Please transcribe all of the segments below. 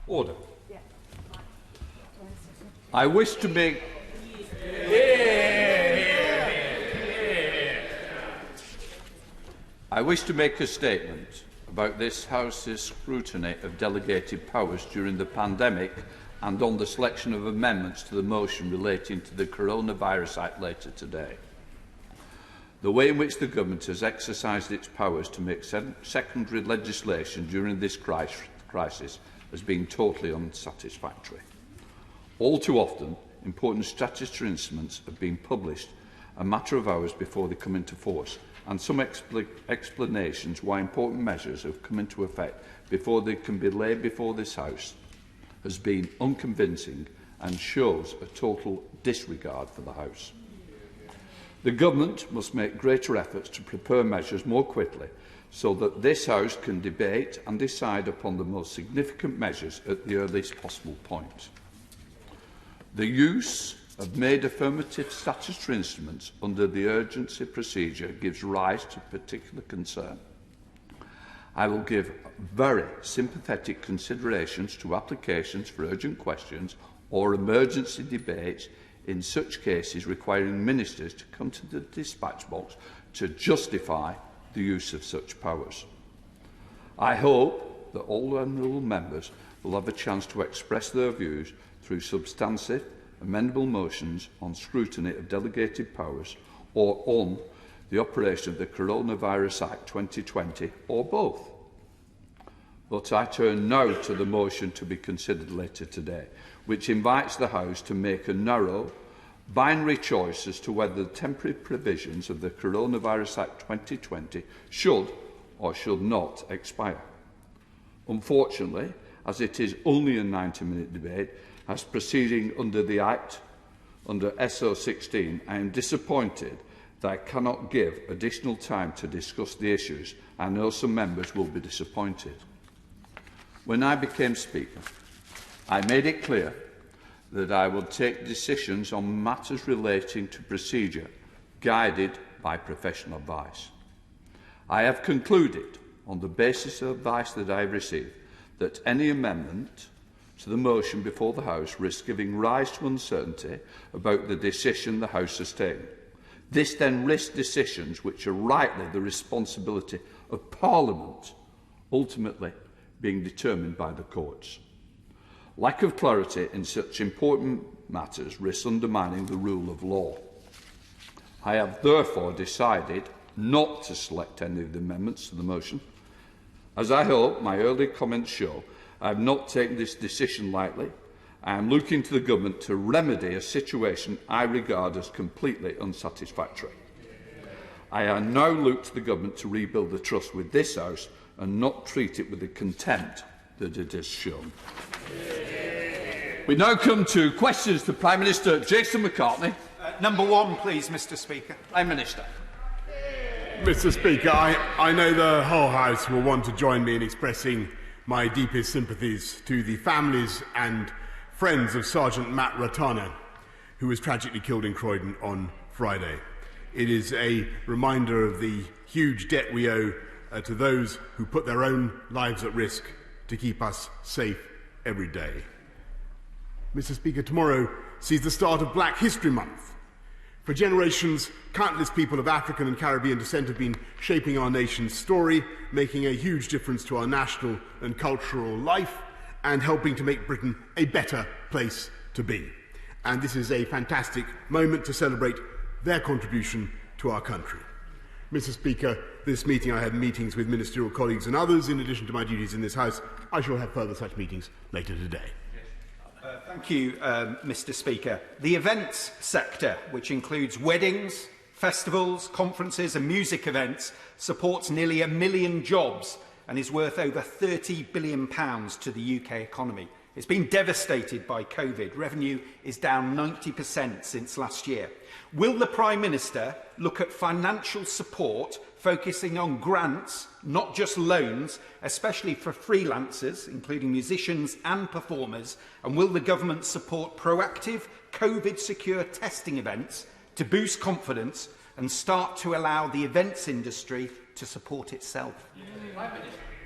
Order. I wish to make a statement about this House's scrutiny of delegated powers during the pandemic and on the selection of amendments to the motion relating to the Coronavirus Act later today. The way in which the Government has exercised its powers to make secondary legislation during this crisis has been totally unsatisfactory. All too often, important statutory instruments have been published a matter of hours before they come into force, and some explanations why important measures have come into effect before they can be laid before this House has been unconvincing and shows a total disregard for the House. The Government must make greater efforts to prepare measures more quickly so that this House can debate and decide upon the most significant measures at the earliest possible point. The use of made affirmative statutory instruments under the urgency procedure gives rise to particular concern. I will give very sympathetic considerations to applications for urgent questions or emergency debates in such cases requiring ministers to come to the dispatch box to justify the use of such powers. I hope that all honourable members will have a chance to express their views through substantive, amendable motions on scrutiny of delegated powers or on the operation of the Coronavirus Act 2020 or both. But I turn now to the motion to be considered later today, which invites the House to make a narrow, binary choice as to whether the temporary provisions of the Coronavirus Act 2020 should or should not expire. Unfortunately, as it is only a 90-minute debate, as proceeding under the Act, under SO 16, I am disappointed that I cannot give additional time to discuss the issues. I know some members will be disappointed. When I became Speaker, I made it clear that I would take decisions on matters relating to procedure, guided by professional advice. I have concluded, on the basis of advice that I have received, that any amendment to the motion before the House risks giving rise to uncertainty about the decision the House has taken. This then risks decisions which are rightly the responsibility of Parliament, ultimately being determined by the courts. Lack of clarity in such important matters risks undermining the rule of law. I have therefore decided not to select any of the amendments to the motion. As I hope my earlier comments show, I have not taken this decision lightly. I am looking to the Government to remedy a situation I regard as completely unsatisfactory. I now look to the Government to rebuild the trust with this House and not treat it with the contempt that it has shown. We now come to questions to Prime Minister Jason McCartney. Number one, please, Mr. Speaker. Prime Minister. Mr. Speaker, I know the whole House will want to join me in expressing my deepest sympathies to the families and friends of Sergeant Matt Ratana, who was tragically killed in Croydon on Friday. It is a reminder of the huge debt we owe to those who put their own lives at risk to keep us safe every day. Mr. Speaker, tomorrow sees the start of Black History Month. For generations, countless people of African and Caribbean descent have been shaping our nation's story, making a huge difference to our national and cultural life, and helping to make Britain a better place to be. And this is a fantastic moment to celebrate their contribution to our country. Mr. Speaker, this meeting I had meetings with ministerial colleagues and others in addition to my duties in this House. I shall have further such meetings later today. Thank you, Mr. Speaker. The events sector, which includes weddings, festivals, conferences and music events, supports nearly 1 million jobs and is worth over £30 billion to the UK economy. It's been devastated by COVID. Revenue is down 90% since last year. Will the Prime Minister look at financial support focusing on grants, not just loans, especially for freelancers, including musicians and performers? And will the Government support proactive COVID-secure testing events to boost confidence and start to allow the events industry to support itself?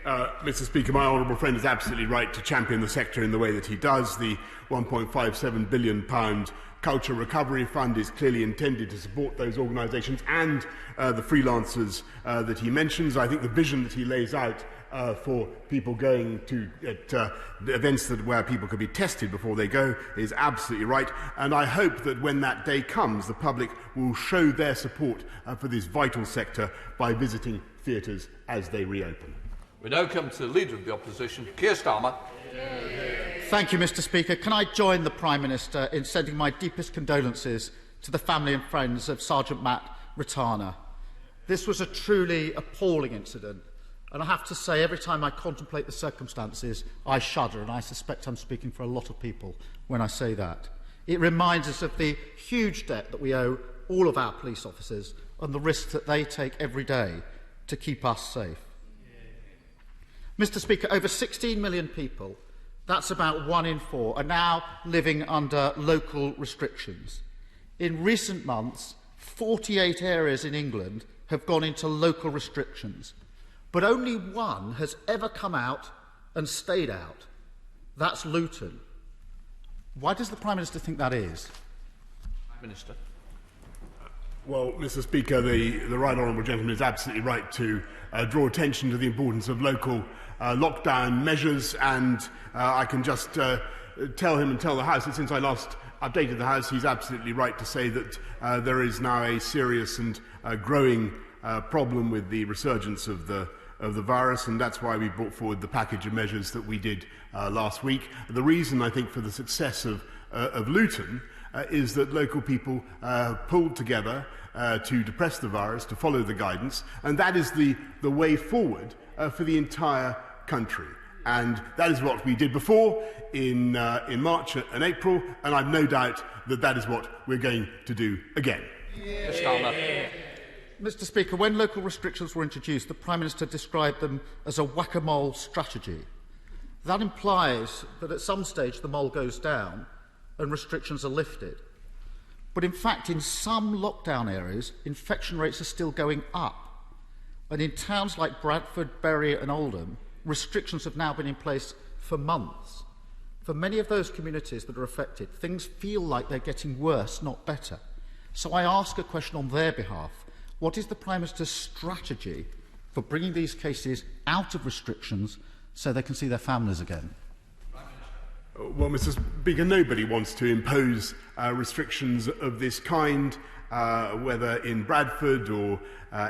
Mr. Speaker, my honourable friend is absolutely right to champion the sector in the way that he does. The £1.57 billion Culture Recovery Fund is clearly intended to support those organisations and the freelancers that he mentions. I think the vision that he lays out for people going to events where people could be tested before they go is absolutely right. And I hope that when that day comes, the public will show their support for this vital sector by visiting theatres as they reopen. We now come to the Leader of the Opposition, Keir Starmer. Thank you, Mr. Speaker. Can I join the Prime Minister in sending my deepest condolences to the family and friends of Sergeant Matt Ratana? This was a truly appalling incident, and I have to say, every time I contemplate the circumstances, I shudder, and I suspect I'm speaking for a lot of people when I say that. It reminds us of the huge debt that we owe all of our police officers and the risks that they take every day to keep us safe. Mr. Speaker, over 16 million people, that's about 1 in 4, are now living under local restrictions. In recent months, 48 areas in England have gone into local restrictions, but only one has ever come out and stayed out. That's Luton. Why does the Prime Minister think that is? Prime Minister. Well, Mr. Speaker, the right honourable gentleman is absolutely right to draw attention to the importance of local lockdown measures, and I can just tell him and tell the House that since I last updated the House, he's absolutely right to say that there is now a serious and growing problem with the resurgence of the virus, and that's why we brought forward the package of measures that we did last week. The reason, I think, for the success of Luton is that local people pulled together to depress the virus, to follow the guidance, and that is the way forward for the entire country. And that is what we did before in March and April, and I've no doubt that that is what we're going to do again. Mr. Speaker, when local restrictions were introduced, the Prime Minister described them as a whack-a-mole strategy. That implies that at some stage the mole goes down and restrictions are lifted. But in fact, in some lockdown areas, infection rates are still going up. And in towns like Bradford, Bury and Oldham, restrictions have now been in place for months. For many of those communities that are affected, things feel like they're getting worse, not better. So I ask a question on their behalf. What is the Prime Minister's strategy for bringing these cases out of restrictions so they can see their families again? Well, Mr. Speaker, nobody wants to impose restrictions of this kind, whether in Bradford or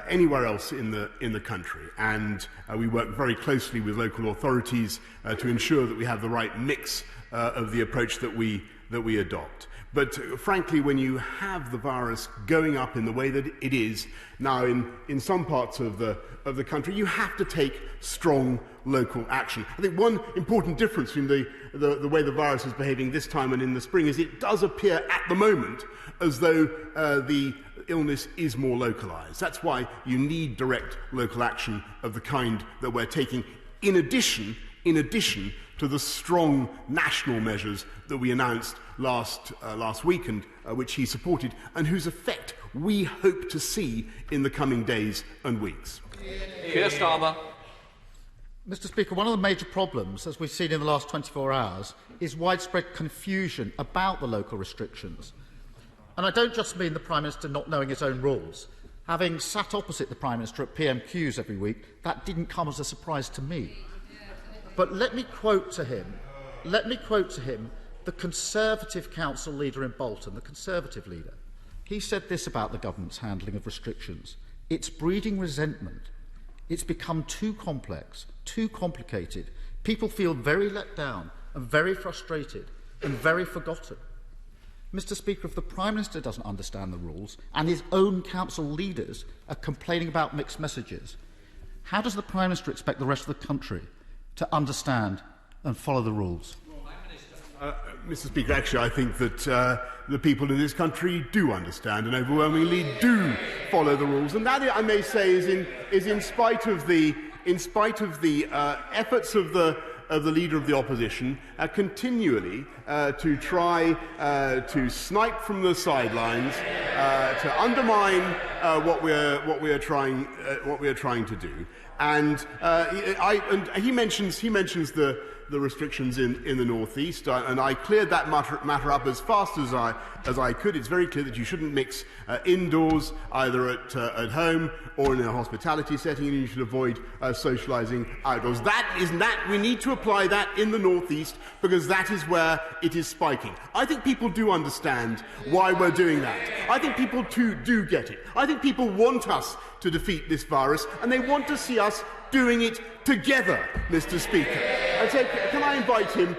anywhere else in the country. And we work very closely with local authorities to ensure that we have the right mix of the approach that we adopt. But frankly, when you have the virus going up in the way that it is now in some parts of the country, you have to take strong local action. I think one important difference between the way the virus is behaving this time and in the spring is it does appear at the moment as though the illness is more localised. That's why you need direct local action of the kind that we're taking, in addition to the strong national measures that we announced last week and which he supported, and whose effect we hope to see in the coming days and weeks. Keir Starmer. Mr. Speaker, one of the major problems, as we've seen in the last 24 hours, is widespread confusion about the local restrictions. And I don't just mean the Prime Minister not knowing his own rules. Having sat opposite the Prime Minister at PMQs every week, that didn't come as a surprise to me. But let me quote to him the Conservative council leader in Bolton, the Conservative leader. He said this about the government's handling of restrictions: it's breeding resentment. It's become too complex, too complicated. People feel very let down and very frustrated and very forgotten. Mr. Speaker, if the Prime Minister doesn't understand the rules and his own council leaders are complaining about mixed messages, how does the Prime Minister expect the rest of the country to understand and follow the rules? Mr. Speaker, actually, I think that the people in this country do understand and overwhelmingly do follow the rules, and that, I may say, is in spite of the efforts of the of the Leader of the Opposition continually to try to snipe from the sidelines, to undermine what we are trying to do. And he mentions the restrictions in the North East, and I cleared that matter up as fast as I could. It's very clear that you shouldn't mix indoors, either at home or in a hospitality setting, and you should avoid socialising outdoors. We need to apply that in the North East, because that is where it is spiking. I think people do understand why we're doing that. I think people too do get it. I think people want us to defeat this virus, and they want to see us doing it together, Mr. Speaker. And so, can I invite him?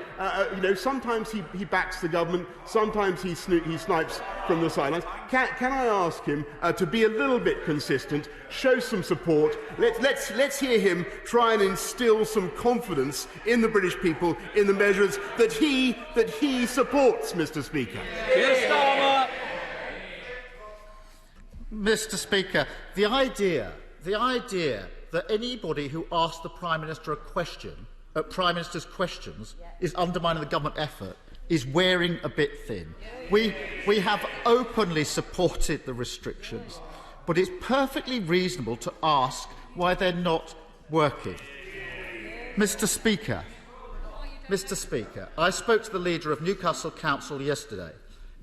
Sometimes he backs the government, sometimes he snipes from the sidelines. Can I ask him to be a little bit consistent, show some support? Let's hear him try and instil some confidence in the British people in the measures that he supports, Mr. Speaker. Starmer. Mr. Speaker, the idea that anybody who asks the Prime Minister a question at Prime Minister's questions is undermining the government effort is wearing a bit thin. We have openly supported the restrictions, but it's perfectly reasonable to ask why they're not working. Mr. Speaker, I spoke to the leader of Newcastle Council yesterday.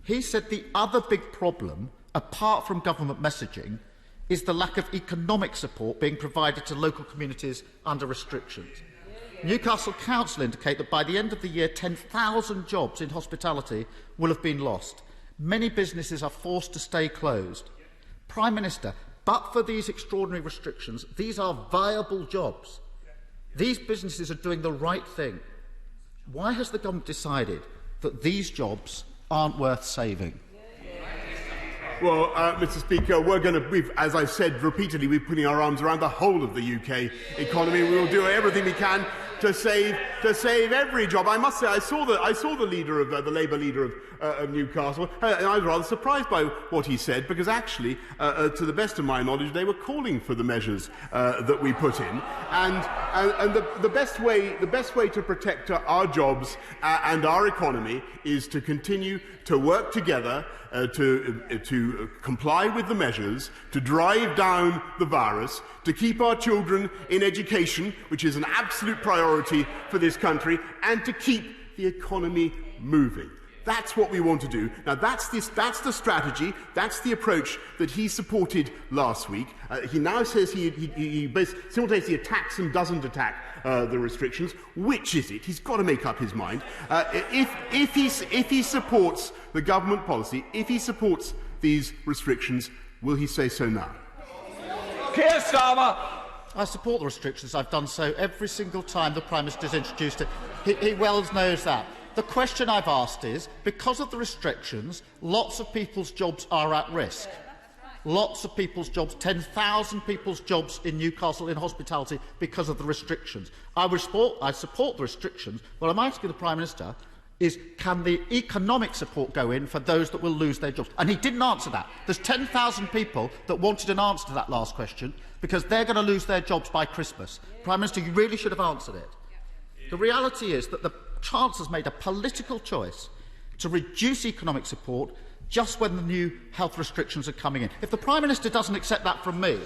He said the other big problem, apart from government messaging, is the lack of economic support being provided to local communities under restrictions. Newcastle Council indicate that by the end of the year, 10,000 jobs in hospitality will have been lost. Many businesses are forced to stay closed. Prime Minister, but for these extraordinary restrictions, these are viable jobs. These businesses are doing the right thing. Why has the government decided that these jobs aren't worth saving? Well, Mr. Speaker, as I've said repeatedly, we're putting our arms around the whole of the UK economy. We will do everything we can to save every job. I must say, I saw the leader of the Labour leader of Newcastle, and I was rather surprised by what he said, because actually, to the best of my knowledge, they were calling for the measures that we put in, and the best way to protect our jobs and our economy is to continue to work together to comply with the measures, to drive down the virus, to keep our children in education, which is an absolute priority for this country, and to keep the economy moving. That's what we want to do. Now, that's the strategy, that's the approach that he supported last week. He now says he simultaneously attacks and doesn't attack the restrictions. Which is it? He's got to make up his mind. If he supports the government policy, if he supports these restrictions, will he say so now? Keir Starmer. I support the restrictions. I've done so every single time the Prime Minister's introduced it. He well knows that. The question I've asked is, because of the restrictions, lots of people's jobs are at risk. Lots of people's jobs, 10,000 people's jobs in Newcastle in hospitality because of the restrictions. I support the restrictions. What I'm asking the Prime Minister is, can the economic support go in for those that will lose their jobs? And he didn't answer that. There's 10,000 people that wanted an answer to that last question because they're going to lose their jobs by Christmas. Prime Minister, you really should have answered it. The reality is that the Chancellor's made a political choice to reduce economic support just when the new health restrictions are coming in. If the Prime Minister doesn't accept that from me,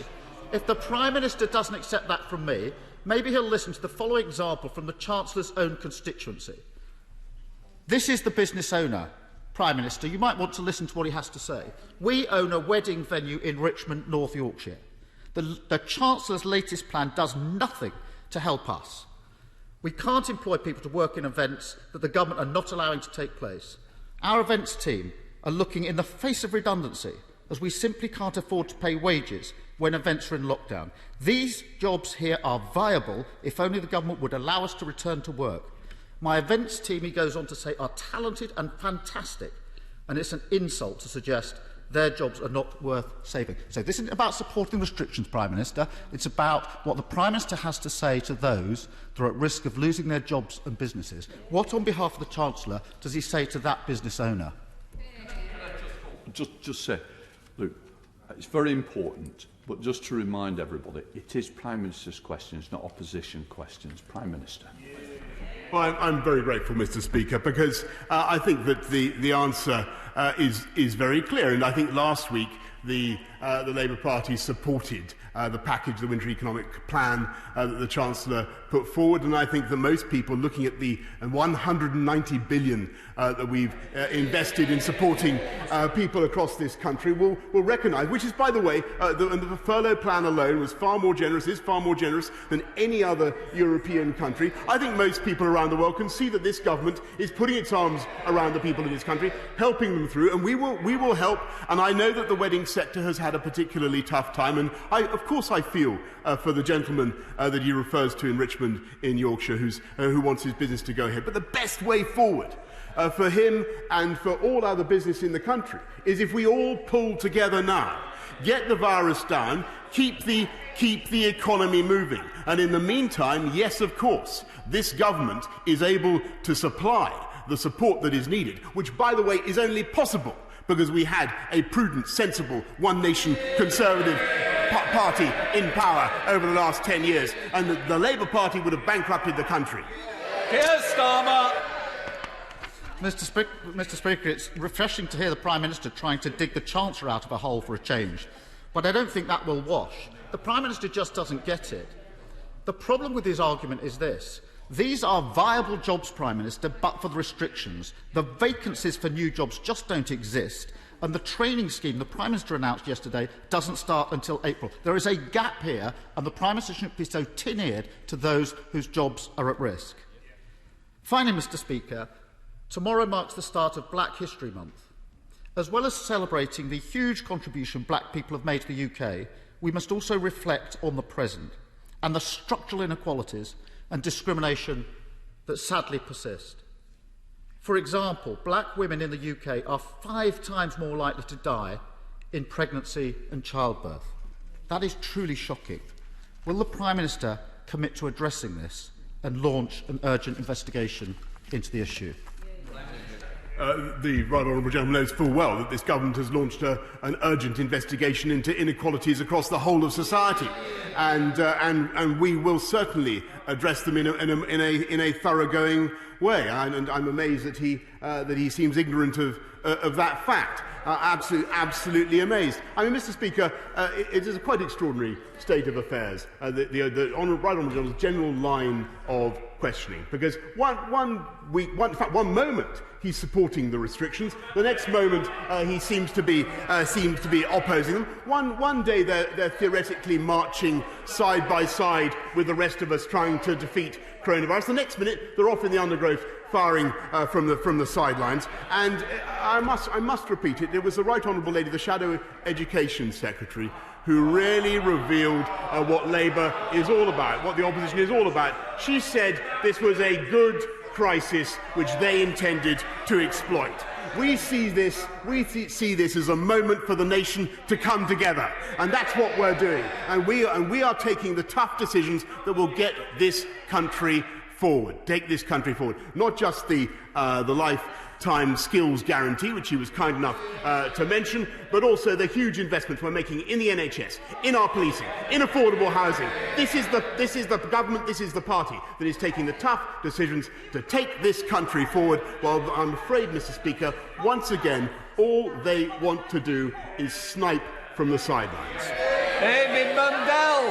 maybe he'll listen to the following example from the Chancellor's own constituency. This is the business owner, Prime Minister. You might want to listen to what he has to say. We own a wedding venue in Richmond, North Yorkshire. The Chancellor's latest plan does nothing to help us. We can't employ people to work in events that the government are not allowing to take place. Our events team are looking in the face of redundancy, as we simply can't afford to pay wages when events are in lockdown. These jobs here are viable if only the government would allow us to return to work. My events team, he goes on to say, are talented and fantastic, and it's an insult to suggest their jobs are not worth saving. So this isn't about supporting restrictions, Prime Minister. It's about what the Prime Minister has to say to those that are at risk of losing their jobs and businesses. What, on behalf of the Chancellor, does he say to that business owner? Just say, look, it's very important, but just to remind everybody, it is Prime Minister's questions, not opposition questions. Prime Minister. Well, I'm very grateful, Mr. Speaker, because I think that the answer is very clear. And I think last week the Labour Party supported the package, the Winter Economic Plan that the Chancellor put forward. And I think that most people looking at the 190 billion that we've invested in supporting people across this country will recognise, which is, by the way, the furlough plan alone was far more generous than any other European country. I think most people around the world can see that this government is putting its arms around the people of this country, helping them through, and we will help. And I know that the wedding sector has had a particularly tough time, and of course I feel for the gentleman that he refers to in Richmond in Yorkshire who wants his business to go ahead. But the best way forward for him and for all other business in the country is if we all pull together now, get the virus down, keep the economy moving. And in the meantime, yes, of course, this government is able to supply the support that is needed, which, by the way, is only possible because we had a prudent, sensible, one-nation Conservative party in power over the last 10 years, and the Labour Party would have bankrupted the country. Here's Starmer. Mr. Speaker, it's refreshing to hear the Prime Minister trying to dig the Chancellor out of a hole for a change, but I don't think that will wash. The Prime Minister just doesn't get it. The problem with his argument is this. These are viable jobs, Prime Minister, but for the restrictions. The vacancies for new jobs just don't exist, and the training scheme the Prime Minister announced yesterday doesn't start until April. There is a gap here, and the Prime Minister shouldn't be so tin-eared to those whose jobs are at risk. Finally, Mr. Speaker, tomorrow marks the start of Black History Month. As well as celebrating the huge contribution black people have made to the UK, we must also reflect on the present and the structural inequalities and discrimination that sadly persist. For example, black women in the UK are 5 times more likely to die in pregnancy and childbirth. That is truly shocking. Will the Prime Minister commit to addressing this and launch an urgent investigation into the issue? The right honourable gentleman knows full well that this government has launched an urgent investigation into inequalities across the whole of society, and we will certainly address them in a thoroughgoing way. And I'm amazed that he seems ignorant of that fact. Absolutely amazed. I mean, Mr. Speaker, it is a quite extraordinary state of affairs. The right honourable gentleman's general line of questioning, because one moment he's supporting the restrictions, the next moment he seems to be opposing them. One day they're theoretically marching side by side with the rest of us trying to defeat coronavirus. The next minute they're off in the undergrowth firing from the sidelines. And I must repeat it. It was the Right Honourable Lady, the Shadow Education Secretary, who really revealed what Labour is all about, what the opposition is all about. She said this was a good crisis which they intended to exploit. We see this as a moment for the nation to come together, and that's what we're doing. And we are taking the tough decisions that will get this country forward. Take this country forward. Not just the lifetime skills guarantee, which he was kind enough to mention, but also the huge investments we're making in the NHS, in our policing, in affordable housing. This is the government, this is the party that is taking the tough decisions to take this country forward, while I'm afraid, Mr. Speaker, once again, all they want to do is snipe from the sidelines. David Mundell.